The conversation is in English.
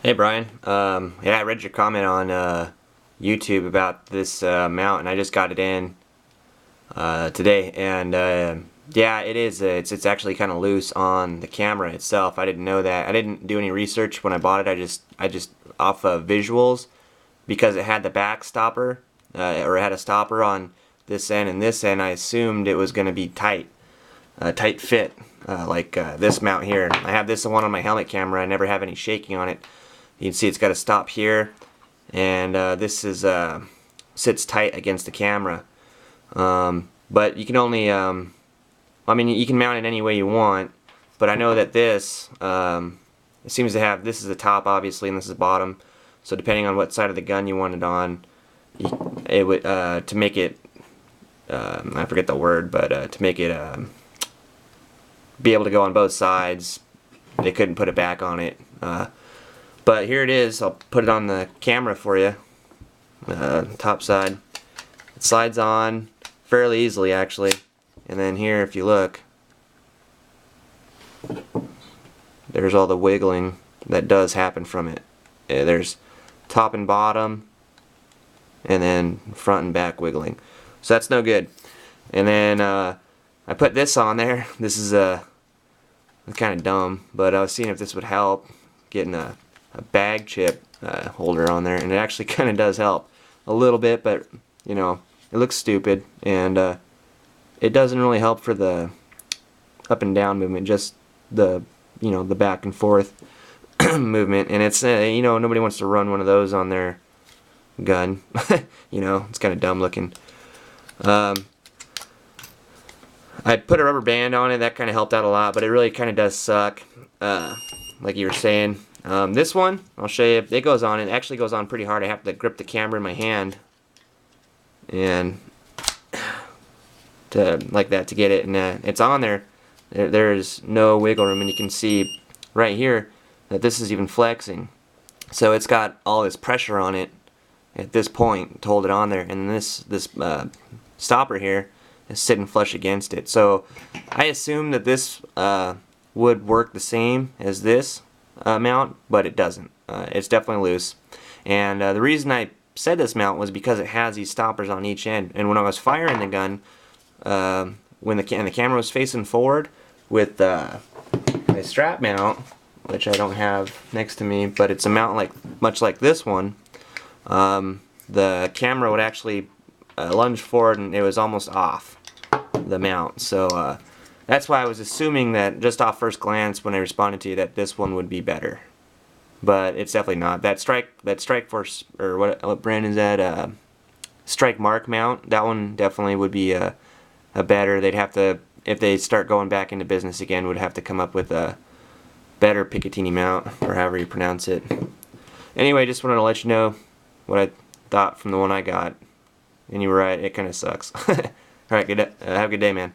Hey Brian, yeah, I read your comment on YouTube about this mount, and I just got it in today, and yeah, it is. It's actually kind of loose on the camera itself. I didn't know that. I didn't do any research when I bought it. I just off of visuals because it had the back stopper, or it had a stopper on this end and this end. I assumed it was going to be tight, tight fit, like this mount here. I have this one on my helmet camera. I never have any shaking on it. You can see it's got a stop here, and this is sits tight against the camera. But you can only, I mean, you can mount it any way you want. But I know that this, it seems to have, this is the top obviously, and this is the bottom. So depending on what side of the gun you want it on, it would to make it, I forget the word, but to make it be able to go on both sides, they couldn't put it back on it. But here it is. I'll put it on the camera for you. Top side. It slides on fairly easily actually. And then here, if you look, there's all the wiggling that does happen from it. There's top and bottom, and then front and back wiggling. So that's no good. And then I put this on there. This is kind of dumb, but I was seeing if this would help getting a bag chip holder on there, and it actually kind of does help a little bit, but you know, it looks stupid, and it doesn't really help for the up and down movement, just the, you know, the back and forth movement. And it's you know, nobody wants to run one of those on their gun. You know, it's kind of dumb looking. I put a rubber band on it. That kind of helped out a lot, but it really kind of does suck, like you were saying. This one, I'll show you, it goes on. It actually goes on pretty hard. I have to grip the camera in my hand and to like that to get it, and it's on there. There's no wiggle room, and you can see right here that this is even flexing. So it's got all this pressure on it at this point to hold it on there, and this stopper here is sitting flush against it. So I assume that this would work the same as this mount, but it doesn't. It's definitely loose, and the reason I said this mount was because it has these stoppers on each end, and when I was firing the gun, when the camera was facing forward with my strap mount, which I don't have next to me, but it's a mount much like this one, the camera would actually lunge forward, and it was almost off the mount. So that's why I was assuming that just off first glance when I responded to you that this one would be better, but it's definitely not. That Strike Force, or what brand is that? Strike Mark mount. That one definitely would be a better. They'd have to, if they start going back into business again, would have to come up with a better picatinny mount, or however you pronounce it. Anyway, just wanted to let you know what I thought from the one I got, and you were right. It kind of sucks. All right, have a good day, man.